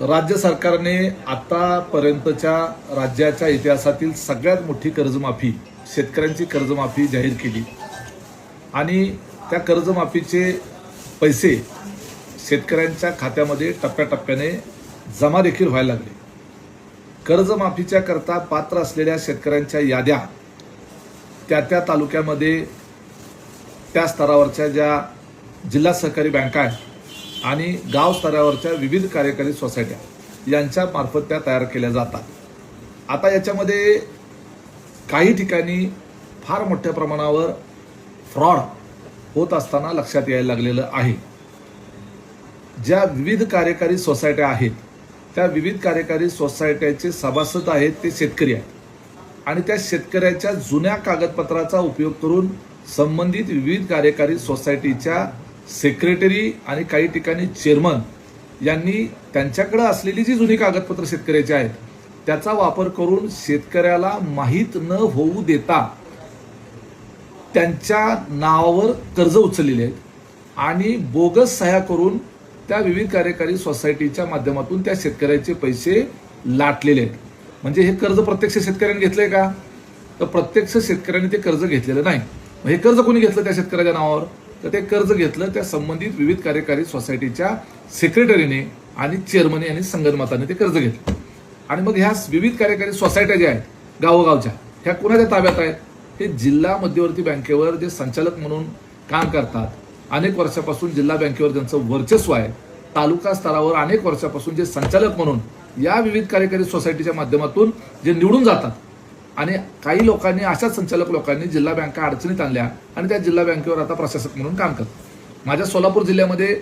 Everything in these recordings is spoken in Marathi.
राज्य सरकारने आतापर्यंतच्या राज्याच्या इतिहासातील सगळ्यात मोठी कर्जमाफी, शेतकऱ्यांची कर्जमाफी जाहीर केली आणि त्या कर्जमाफीचे पैसे शेतकऱ्यांच्या खात्यामध्ये टप्प्याटप्प्याने जमा देखील व्हायला लागले। कर्जमाफीच्या करता पात्र असलेल्या शेतकऱ्यांच्या याद्या त्या तालुक्यामध्ये त्या स्तरावरच्या ज्या जिल्हा सहकारी बँका आहेत आणि गाव स्तरावरच्या विविध कार्यकारी सोसायट्या यांच्या मार्फत त्या तयार केल्या जातात। आता याच्यामध्ये काही ठिकाणी फार मोठ्या प्रमाणावर फ्रॉड होत असताना लक्षात यायला लागलेलं आहे। ज्या विविध कार्यकारी सोसायट्या आहेत त्या विविध कार्यकारी सोसायट्याचे सभासद आहेत ते शेतकरी आहेत आणि त्या शेतकऱ्याच्या जुन्या कागदपत्राचा उपयोग करून संबंधित विविध कार्यकारी सोसायटीच्या सेक्रेटरी आणि काही ठिकाणी चेअरमन यांनी त्यांच्याकडे असलेली जी जुनी कागदपत्र शेतकऱ्याची आहेत त्याचा वापर करून शेतकऱ्याला माहीत न होऊ देता त्यांच्या नावावर कर्ज उचललेले आहेत आणि बोगस सह्या करून त्या विविध कार्यकारी सोसायटीच्या माध्यमातून त्या शेतकऱ्याचे पैसे लाटलेले आहेत। म्हणजे हे कर्ज प्रत्यक्ष शेतकऱ्यांनी घेतलंय का? तर प्रत्यक्ष शेतकऱ्यांनी ते कर्ज घेतलेलं नाही। हे कर्ज कोणी घेतलं त्या शेतकऱ्याच्या नावावर? तर ते कर्ज घेतलं त्या संबंधित विविध कार्यकारी सोसायटीच्या सेक्रेटरीने आणि चेअरमन यांनी संगनमताने ते कर्ज घेतलं। आणि मग ह्या विविध कार्यकारी सोसायट्या ज्या आहेत गावोगावच्या ह्या कोणाच्या ताब्यात आहेत? हे जिल्हा मध्यवर्ती बँकेवर जे संचालक म्हणून काम करतात, अनेक वर्षापासून जिल्हा बँकेवर ज्यांचं वर्चस्व आहे, तालुका स्तरावर अनेक वर्षापासून जे संचालक म्हणून या विविध कार्यकारी सोसायटीच्या माध्यमातून जे निवडून जातात आणि काही लोकांनी, अशाच संचालक लोकांनी जिल्हा बँका अडचणीत आणल्या आणि त्या जिल्हा बँकेवर आता प्रशासक म्हणून काम करतात। माझ्या सोलापूर जिल्ह्यामध्ये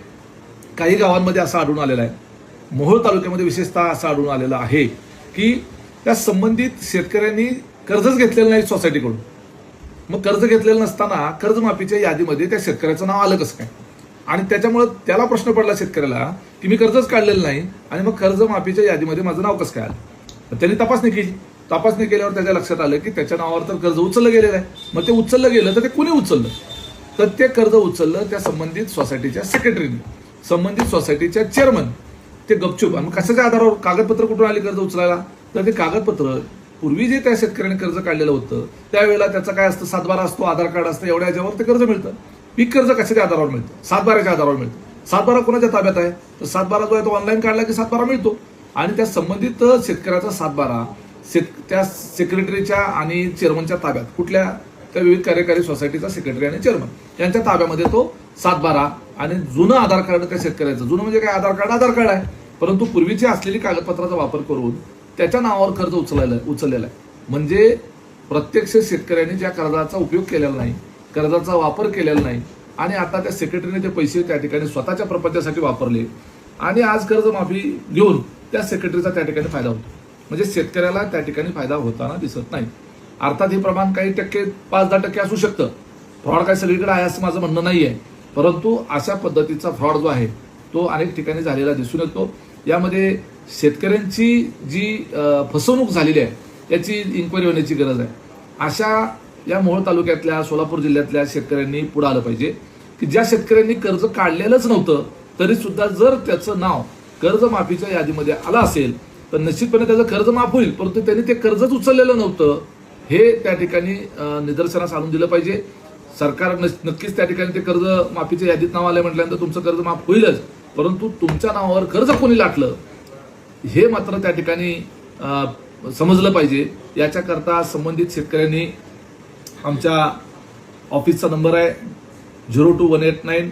काही गावांमध्ये असं आढळून आलेलं आहे, मोहोळ तालुक्यामध्ये विशेषतः असं आढळून आलेलं आहे की त्या संबंधित शेतकऱ्यांनी कर्जच घेतलेलं नाही सोसायटीकडून। मग कर्ज घेतलेलं नसताना कर्जमाफीच्या यादीमध्ये त्या शेतकऱ्याचं नाव आलं कसं काय? आणि त्याच्यामुळे त्याला प्रश्न पडला शेतकऱ्याला की मी कर्जच काढलेलं नाही आणि मग कर्जमाफीच्या यादीमध्ये माझं नाव कसं काय आलं? त्यांनी तपासणी केली। तपासणी केल्यावर त्याच्या लक्षात आलं की त्याच्या नावावर तर कर्ज उचललं गेलेलं आहे। मग ते उचललं गेलं तर ते कोणी उचललं? तर ते कर्ज उचललं त्या संबंधित सोसायटीच्या सेक्रेटरीने, संबंधित सोसायटीच्या चेअरमन। ते गपचूप। मग कशाच्या आधारावर? कागदपत्र कुठून आली कर्ज उचलायला? तर ते कागदपत्र पूर्वी जे त्या शेतकऱ्याने कर्ज काढलेलं होतं त्यावेळेला त्याचं काय असतं, 7/12 असतो, आधार कार्ड असतं, एवढ्या याच्यावर ते कर्ज मिळतं। पीक कर्ज कशाच्या आधारावर मिळतं? 7/12च्या आधारावर मिळतं। 7/12 कोणाच्या ताब्यात आहे? तर 7/12 जो आहे तो ऑनलाईन काढला की 7/12 मिळतो आणि त्या संबंधित शेतकऱ्याचा 7/12 त्या सेक्रेटरीच्या आणि चेअरमनच्या ताब्यात, कुठल्या? त्या विविध कार्यकारी सोसायटीचा सेक्रेटरी आणि चेअरमन यांच्या ताब्यामध्ये तो 7/12 आणि जुनं आधार कार्ड त्या शेतकऱ्याचं, जुनं म्हणजे काय, आधार कार्ड आहे, परंतु पूर्वीची असलेली कागदपत्राचा वापर करून त्याच्या नावावर कर्ज उचललेलं आहे। म्हणजे प्रत्यक्ष शेतकऱ्यांनी ज्या कर्जाचा उपयोग केलेला नाही, कर्जाचा वापर केलेला नाही आणि आता त्या सेक्रेटरीने ते पैसे त्या ठिकाणी स्वतःच्या प्रपंचासाठी वापरले आणि आज कर्जमाफी घेऊन त्या सेक्रेटरीचा त्या ठिकाणी फायदा होतो। म्हणजे शेतकऱ्याला त्या ठिकाणी फायदा होताना दिसत नाही। अर्थात हे प्रमाण काही टक्के, 5-10% असू शकतं, फ्रॉड काय सगळीकडे आहे असं माझं म्हणणं नाही आहे, परंतु अशा पद्धतीचा फ्रॉड जो आहे तो अनेक ठिकाणी झालेला दिसून येतो। यामध्ये शेतकऱ्यांची जी फसवणूक झालेली आहे याची इन्क्वायरी होण्याची गरज आहे। अशा या मोहोळ तालुक्यातल्या, सोलापूर जिल्ह्यातल्या शेतकऱ्यांनी पुढे आलं पाहिजे की ज्या शेतकऱ्यांनी कर्ज काढलेलंच नव्हतं तरी सुद्धा जर त्याचं नाव कर्जमाफीच्या यादीमध्ये आलं असेल तर निश्चितपणे त्याचं कर्ज माफ होईल, परंतु त्यांनी ते कर्जच उचललेलं नव्हतं हे त्या ठिकाणी निदर्शनास आणून दिलं पाहिजे। सरकार नक्कीच त्या ठिकाणी ते कर्ज माफीच्या यादीत नाव आलं म्हटल्यानंतर तुमचं कर्ज माफ होईलच, परंतु तुमच्या नावावर कर्ज कोणी लाटलं हे मात्र त्या ठिकाणी समजलं पाहिजे। याच्याकरता संबंधित शेतकऱ्यांनी आमच्या ऑफिसचा नंबर आहे 02189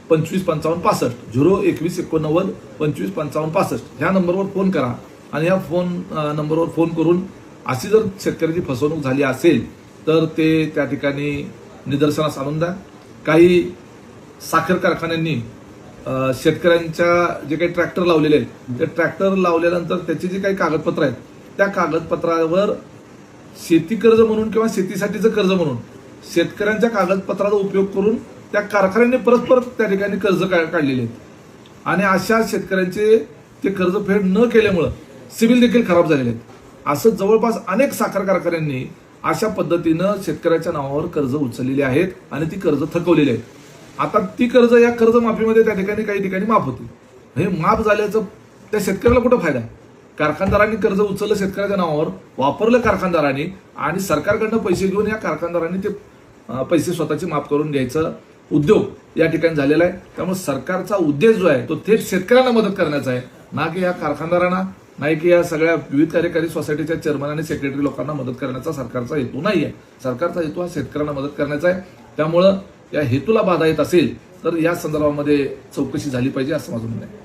255565, 02189 255565 ह्या नंबरवर फोन करा आणि ह्या नंबरवर फोन करून अशी जर शेतकऱ्याची फसवणूक झाली असेल तर ते त्या ठिकाणी निदर्शनास आणून द्या। काही साखर कारखान्यांनी शेतकऱ्यांच्या जे काही ट्रॅक्टर लावलेले आहेत ते ट्रॅक्टर लावल्यानंतर त्याची जी काही कागदपत्र आहेत त्या कागदपत्रावर शेती कर्ज म्हणून किंवा शेतीसाठीचं कर्ज म्हणून शेतकऱ्यांच्या कागदपत्राचा उपयोग करून त्या कारखान्यांनी परत त्या ठिकाणी कर्ज काढलेले आहेत आणि अशा शेतकऱ्यांचे ते कर्जफेड न केल्यामुळं सिबिल देखील खराब झालेले आहेत। असं जवळपास अनेक साखर कारखान्यांनी अशा पद्धतीनं शेतकऱ्याच्या नावावर कर्ज उचललेली आहेत आणि ती कर्ज थकवलेली आहेत। आता ती कर्ज या कर्जमाफीमध्ये त्या ठिकाणी काही ठिकाणी माफ होती। हे माफ झाल्याचं त्या शेतकऱ्याला कुठं फायदा आहे? कारखानदारांनी कर्ज उचललं शेतकऱ्याच्या नावावर, वापरलं कारखानदारांनी आणि सरकारकडनं पैसे घेऊन या कारखानदारांनी ते पैसे स्वतःचे माफ करून घ्यायचं उद्योग या ठिकाणी झालेला आहे. त्यामुळे सरकारचा उद्देश जो आहे तो थेट शेतकऱ्यांना मदत करण्याचा आहे, ना की या कारखानदारांना, नाही की या सगळ्या विविध कार्यकारी सोसायटीच्या चेअरमन आणि सेक्रेटरी लोकांना मदत करण्याचा सरकारचा हेतू नाही आहे. सरकारचा हेतू हा शेतकऱ्यांना मदत करण्याचा आहे. त्यामुळं या हेतूला बाधा येत असेल तर या संदर्भामध्ये चौकशी झाली पाहिजे असं माझं म्हणणं आहे.